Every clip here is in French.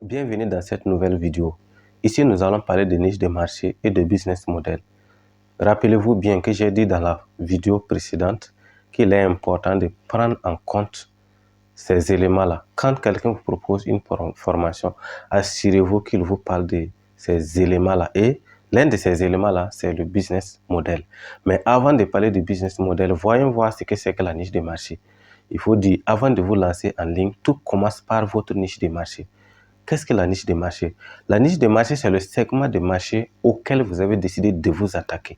Bienvenue dans cette nouvelle vidéo. Ici, nous allons parler de niche de marché et de business model. Rappelez-vous bien que j'ai dit dans la vidéo précédente qu'il est important de prendre en compte ces éléments-là. Quand quelqu'un vous propose une formation, assurez-vous qu'il vous parle de ces éléments-là. Et l'un de ces éléments-là, c'est le business model. Mais avant de parler du business model, voyons voir ce que c'est que la niche de marché. Il faut dire, avant de vous lancer en ligne, tout commence par votre niche de marché. Qu'est-ce que la niche de marché? La niche de marché, c'est le segment de marché auquel vous avez décidé de vous attaquer.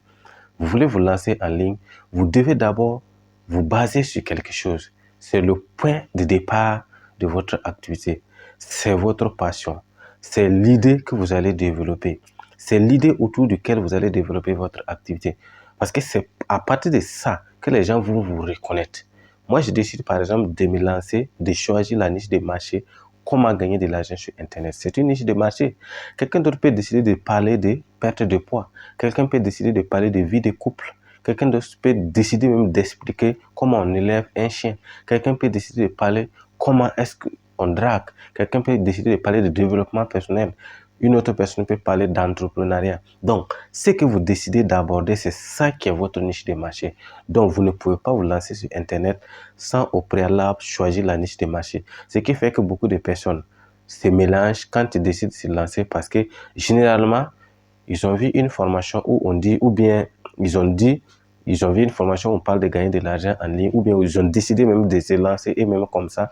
Vous voulez vous lancer en ligne, vous devez d'abord vous baser sur quelque chose. C'est le point de départ de votre activité. C'est votre passion. C'est l'idée que vous allez développer. C'est l'idée autour duquel vous allez développer votre activité. Parce que c'est à partir de ça que les gens vont vous reconnaître. Moi, je décide par exemple de me lancer, de choisir la niche de marché, comment gagner de l'argent sur Internet. C'est une niche de marché. Quelqu'un d'autre peut décider de parler de perte de poids. Quelqu'un peut décider de parler de vie de couple. Quelqu'un d'autre peut décider même d'expliquer comment on élève un chien. Quelqu'un peut décider de parler comment est-ce qu'on drague. Quelqu'un peut décider de parler de développement personnel. Une autre personne peut parler d'entrepreneuriat. Donc, ce que vous décidez d'aborder, c'est ça qui est votre niche de marché. Donc, vous ne pouvez pas vous lancer sur Internet sans au préalable choisir la niche de marché. Ce qui fait que beaucoup de personnes se mélangent quand ils décident de se lancer parce que généralement, ils ont vu une formation où on dit, ou bien ils ont vu une formation où on parle de gagner de l'argent en ligne, ou bien ils ont décidé même de se lancer et même comme ça,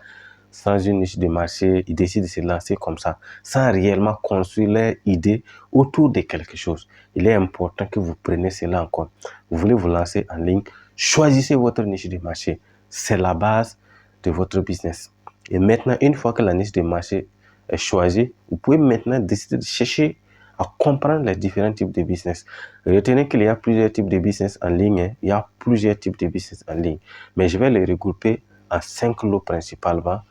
sans une niche de marché, ils décident de se lancer comme ça, sans réellement construire leur idée autour de quelque chose. Il est important que vous preniez cela en compte. Vous voulez vous lancer en ligne, choisissez votre niche de marché. C'est la base de votre business. Et maintenant, une fois que la niche de marché est choisie, vous pouvez maintenant décider de chercher à comprendre les différents types de business. Retenez qu'il y a plusieurs types de business en ligne. Il y a plusieurs types de business en ligne. Mais je vais les regrouper en 5 lots principalement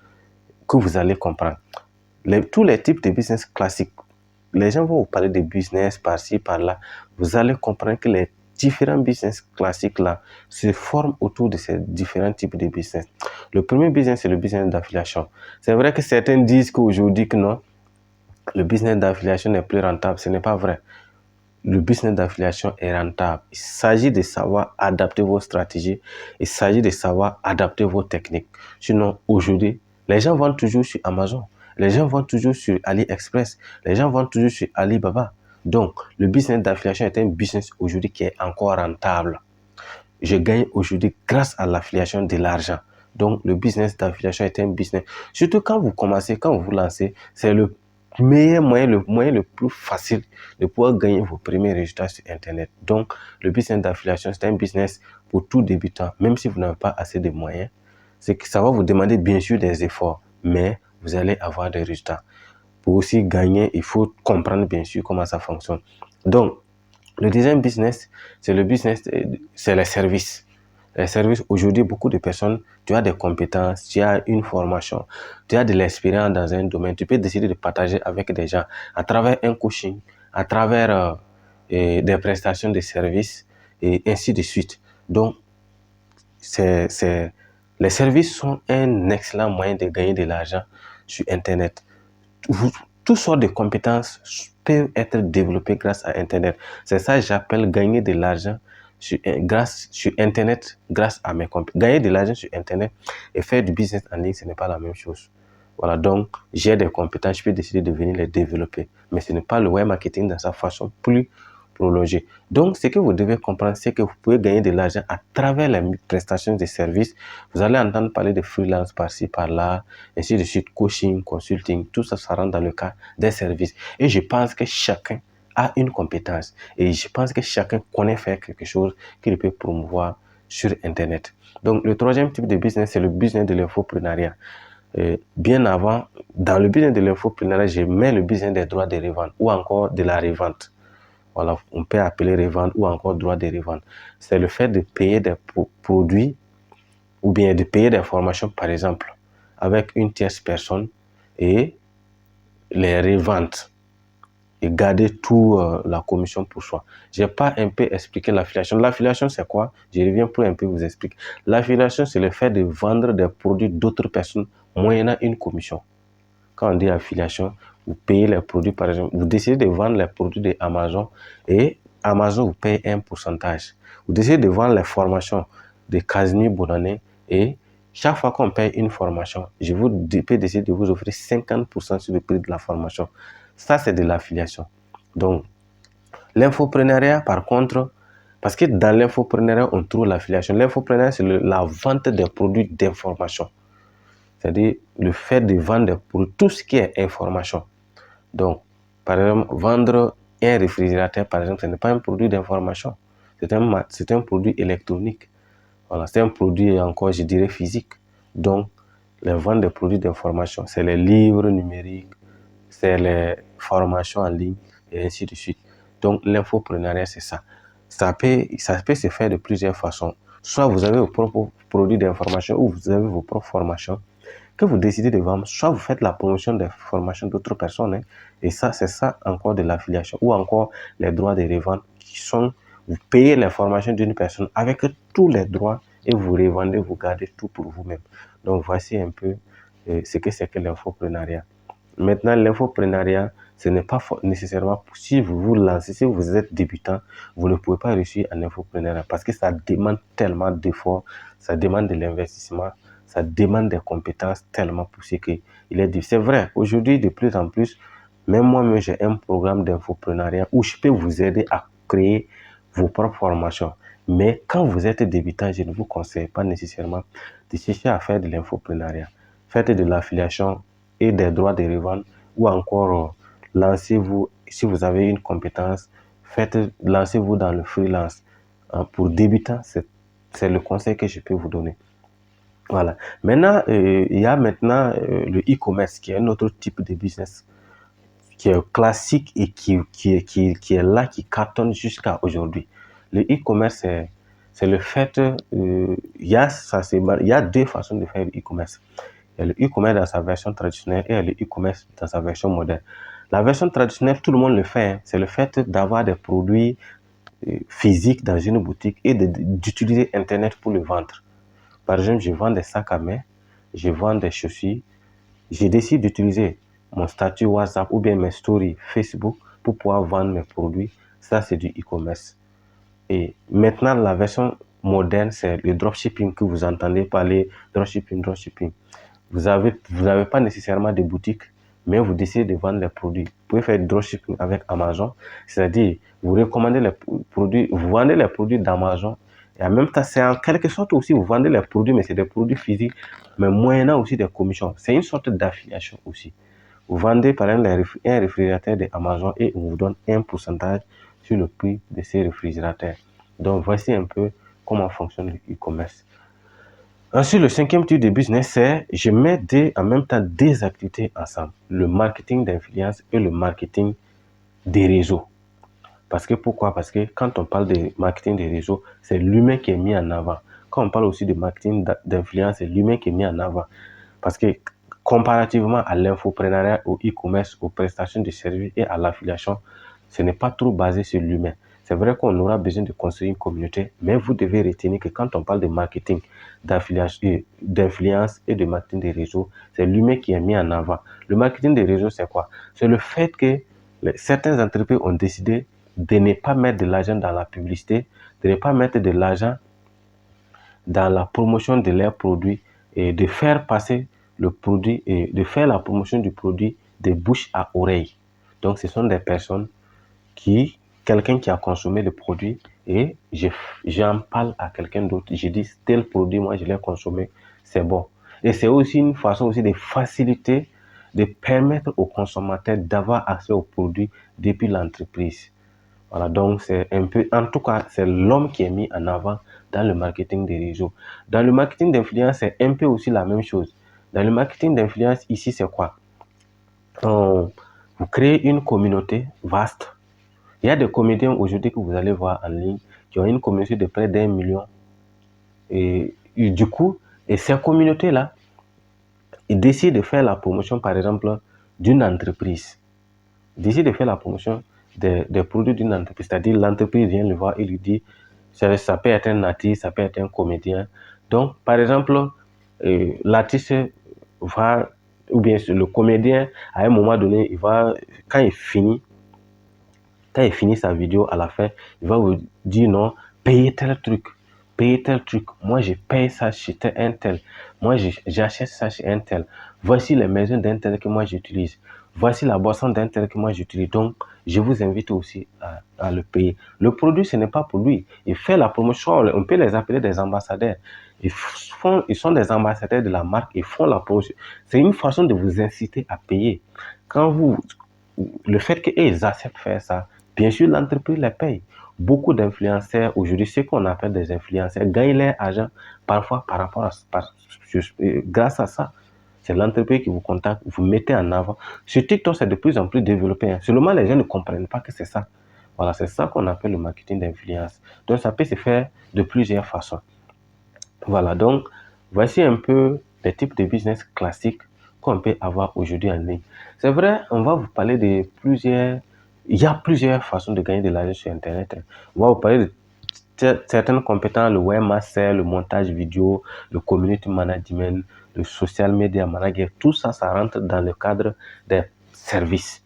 que vous allez comprendre. Tous les types de business classiques, les gens vont vous parler de business par-ci, par-là. Vous allez comprendre que les différents business classiques là se forment autour de ces différents types de business. Le premier business, c'est le business d'affiliation. C'est vrai que certains disent qu'aujourd'hui que non, le business d'affiliation n'est plus rentable. Ce n'est pas vrai. Le business d'affiliation est rentable. Il s'agit de savoir adapter vos stratégies. Il s'agit de savoir adapter vos techniques. Sinon, aujourd'hui, les gens vont toujours sur Amazon. Les gens vont toujours sur AliExpress. Les gens vont toujours sur Alibaba. Donc, le business d'affiliation est un business aujourd'hui qui est encore rentable. Je gagne aujourd'hui grâce à l'affiliation de l'argent. Donc, le business d'affiliation est un business. Surtout quand vous commencez, quand vous vous lancez, c'est le meilleur moyen, le moyen le plus facile de pouvoir gagner vos premiers résultats sur Internet. Donc, le business d'affiliation, c'est un business pour tout débutant. Même si vous n'avez pas assez de moyens, c'est que ça va vous demander bien sûr des efforts, mais vous allez avoir des résultats. Pour aussi gagner, il faut comprendre bien sûr comment ça fonctionne. Donc, le deuxième business, c'est le business, c'est les services. Les services, aujourd'hui, beaucoup de personnes, tu as des compétences, tu as une formation, tu as de l'expérience dans un domaine, tu peux décider de partager avec des gens à travers un coaching, à travers des prestations de services et ainsi de suite. Donc, les services sont un excellent moyen de gagner de l'argent sur Internet. Toutes sortes de compétences peuvent être développées grâce à Internet. C'est ça que j'appelle gagner de l'argent sur Internet grâce à mes compétences. Gagner de l'argent sur Internet et faire du business en ligne, ce n'est pas la même chose. Voilà, donc j'ai des compétences, je peux décider de venir les développer. Mais ce n'est pas le web marketing dans sa façon plus prolongée. Donc, ce que vous devez comprendre, c'est que vous pouvez gagner de l'argent à travers les prestations de services. Vous allez entendre parler de freelance par-ci, par-là, ainsi de suite, coaching, consulting, tout ça, ça rentre dans le cas des services. Et je pense que chacun a une compétence. Et je pense que chacun connaît faire quelque chose qu'il peut promouvoir sur Internet. Donc, le troisième type de business, c'est le business de l'infoprenariat. Bien avant, dans le business de l'infoprenariat, je mets le business des droits de revente ou encore de la revente. Voilà, on peut appeler revente ou encore droit de revente. C'est le fait de payer des produits ou bien de payer des formations, par exemple, avec une tierce personne et les reventes et garder tout la commission pour soi. Je n'ai pas un peu expliqué l'affiliation. L'affiliation, c'est quoi? Je reviens pour un peu vous expliquer. L'affiliation, c'est le fait de vendre des produits d'autres personnes moyennant une commission. Quand on dit affiliation, vous payez les produits, par exemple, vous décidez de vendre les produits d'Amazon et Amazon vous paye un pourcentage. Vous décidez de vendre les formations de Casimir Bonanné et chaque fois qu'on paye une formation, je peux décider de vous offrir 50% sur le prix de la formation. Ça, c'est de l'affiliation. Donc, l'infoprenariat, par contre, parce que dans l'infoprenariat, on trouve l'affiliation. L'infoprenariat, c'est la vente des produits d'information. C'est-à-dire le fait de vendre pour tout ce qui est information. Donc, par exemple, vendre un réfrigérateur, par exemple, ce n'est pas un produit d'information. C'est un produit électronique. Voilà, c'est un produit encore, je dirais, physique. Donc, les ventes des produits d'information, c'est les livres numériques, c'est les formations en ligne, et ainsi de suite. Donc, l'infoprenariat, c'est ça. Ça peut se faire de plusieurs façons. Soit vous avez vos propres produits d'information ou vous avez vos propres formations que vous décidez de vendre. Soit vous faites la promotion des formations d'autres personnes. Et ça, c'est ça encore de l'affiliation. Ou encore les droits de revente qui sont, vous payez les formations d'une personne avec tous les droits et vous revendez, vous gardez tout pour vous-même. Donc, voici un peu ce que c'est que l'infoprenariat. Maintenant, l'infoprenariat, ce n'est pas nécessairement, si vous vous lancez, si vous êtes débutant, vous ne pouvez pas réussir en infoprenariat parce que ça demande tellement d'efforts, ça demande de l'investissement, ça demande des compétences tellement poussées qu'il est difficile. C'est vrai, aujourd'hui, de plus en plus, même moi-même, j'ai un programme d'infoprenariat où je peux vous aider à créer vos propres formations. Mais quand vous êtes débutant, je ne vous conseille pas nécessairement de chercher à faire de l'infoprenariat. Faites de l'affiliation et des droits de revente ou encore lancez-vous, si vous avez une compétence, lancez-vous dans le freelance. Pour débutants, c'est le conseil que je peux vous donner. Voilà. Maintenant, il y a maintenant le e-commerce qui est un autre type de business qui est classique et qui est là, qui cartonne jusqu'à aujourd'hui. Le e-commerce, c'est le fait, il y a deux façons de faire le e-commerce. Il y a le e-commerce dans sa version traditionnelle et il y a le e-commerce dans sa version moderne. La version traditionnelle, tout le monde le fait. Hein. C'est le fait d'avoir des produits physiques dans une boutique et d'utiliser Internet pour le vendre. Par exemple, je vends des sacs à main, je vends des chaussures. Je décide d'utiliser mon statut WhatsApp ou bien mes stories Facebook pour pouvoir vendre mes produits. Ça, c'est du e-commerce. Et maintenant, la version moderne, c'est le dropshipping que vous entendez parler. Dropshipping. Vous n'avez pas nécessairement de boutique, mais vous décidez de vendre les produits. Vous pouvez faire dropshipping avec Amazon, c'est-à-dire vous recommandez les produits, vous vendez les produits d'Amazon et en même temps, c'est en quelque sorte aussi, vous vendez les produits, mais c'est des produits physiques, mais moyennant aussi des commissions. C'est une sorte d'affiliation aussi. Vous vendez par exemple un réfrigérateur d'Amazon et on vous donne un pourcentage sur le prix de ces réfrigérateurs. Donc, voici un peu comment fonctionne le e-commerce. Ensuite, le cinquième type de business, c'est je mets en même temps deux activités ensemble. Le marketing d'influence et le marketing des réseaux. Parce que pourquoi? Parce que quand on parle de marketing des réseaux, c'est l'humain qui est mis en avant. Quand on parle aussi de marketing d'influence, c'est l'humain qui est mis en avant. Parce que comparativement à l'infoprenariat, au e-commerce, aux prestations de services et à l'affiliation, ce n'est pas trop basé sur l'humain. C'est vrai qu'on aura besoin de construire une communauté, mais vous devez retenir que quand on parle de marketing, d'influence et de marketing des réseaux, c'est l'humain qui est mis en avant. Le marketing des réseaux, c'est quoi? C'est le fait que certaines entreprises ont décidé de ne pas mettre de l'argent dans la publicité, de ne pas mettre de l'argent dans la promotion de leurs produits et de faire passer le produit et de faire la promotion du produit de bouche à oreille. Donc, ce sont des personnes quelqu'un qui a consommé le produit et j'en parle à quelqu'un d'autre. Je dis tel produit, moi je l'ai consommé, c'est bon. Et c'est aussi une façon aussi de faciliter, de permettre aux consommateurs d'avoir accès aux produits depuis l'entreprise. Voilà, donc c'est un peu, en tout cas, c'est l'homme qui est mis en avant dans le marketing des réseaux. Dans le marketing d'influence, c'est un peu aussi la même chose. Dans le marketing d'influence, ici, c'est quoi? Vous créez une communauté vaste. Il y a des comédiens aujourd'hui que vous allez voir en ligne qui ont une communauté de près d'1 million. Et du coup, ces communautés-là, ils décident de faire la promotion, par exemple, d'une entreprise. Ils décident de faire la promotion des produits d'une entreprise. C'est-à-dire, l'entreprise vient le voir et lui dit, ça peut être un artiste, ça peut être un comédien. Donc, par exemple, l'artiste va ou bien le comédien, à un moment donné, quand il finit sa vidéo, à la fin, il va vous dire non, payez tel truc. Moi, je paye ça chez un tel. Moi, j'achète ça chez un tel. Voici les maisons d'un tel que moi j'utilise. Voici la boisson d'un tel que moi j'utilise. Donc, je vous invite aussi à le payer. Le produit, ce n'est pas pour lui. Il fait la promotion. On peut les appeler des ambassadeurs. Ils sont des ambassadeurs de la marque. Ils font la promotion. C'est une façon de vous inciter à payer. Le fait qu'ils acceptent faire ça, bien sûr, l'entreprise les paye. Beaucoup d'influenceurs, aujourd'hui, ce qu'on appelle des influenceurs, gagnent leur argent parfois grâce à ça. C'est l'entreprise qui vous contacte, vous mettez en avant. Sur TikTok, c'est de plus en plus développé. Seulement, les gens ne comprennent pas que c'est ça. Voilà, c'est ça qu'on appelle le marketing d'influence. Donc, ça peut se faire de plusieurs façons. Voilà, donc, voici un peu les types de business classiques qu'on peut avoir aujourd'hui en ligne. C'est vrai, on va vous parler de plusieurs... Il y a plusieurs façons de gagner de l'argent sur Internet. On va vous parler de certaines compétences, le webmaster, le montage vidéo, le community management, le social media manager. Tout ça, ça rentre dans le cadre des services.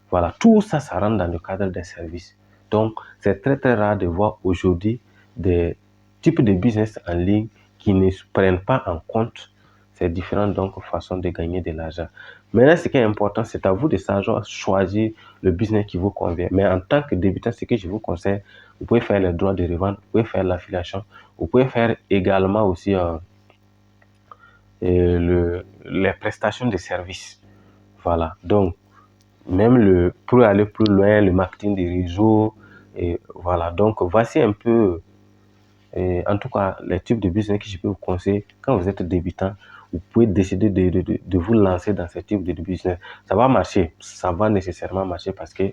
Voilà, tout ça, ça rentre dans le cadre des services. Donc, c'est très, très rare de voir aujourd'hui des types de business en ligne qui ne prennent pas en compte ces différentes façons de gagner de l'argent. Maintenant, ce qui est important, c'est à vous de savoir choisir le business qui vous convient. Mais en tant que débutant, ce que je vous conseille, vous pouvez faire les droits de revente, vous pouvez faire l'affiliation, vous pouvez faire également aussi les prestations de services. Voilà, donc, même pour aller plus loin, le marketing des réseaux, et voilà. Donc, voici un peu, en tout cas, les types de business que je peux vous conseiller. Quand vous êtes débutant, vous pouvez décider de vous lancer dans ce type de business. Ça va marcher, ça va nécessairement marcher parce que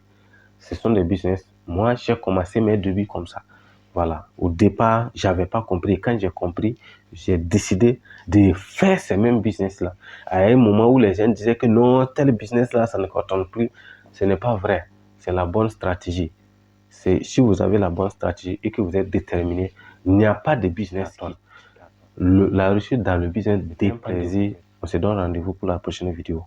ce sont des business. Moi, j'ai commencé mes débuts comme ça. Voilà. Au départ, j'avais pas compris. Quand j'ai compris, j'ai décidé de faire ces mêmes business-là. À un moment où les gens disaient que non, tel business-là, ça ne cartonne plus. Ce n'est pas vrai. C'est la bonne stratégie. Si vous avez la bonne stratégie et que vous êtes déterminé, il n'y a pas de business qui... La réussite dans le business dépend. On se donne rendez-vous pour la prochaine vidéo.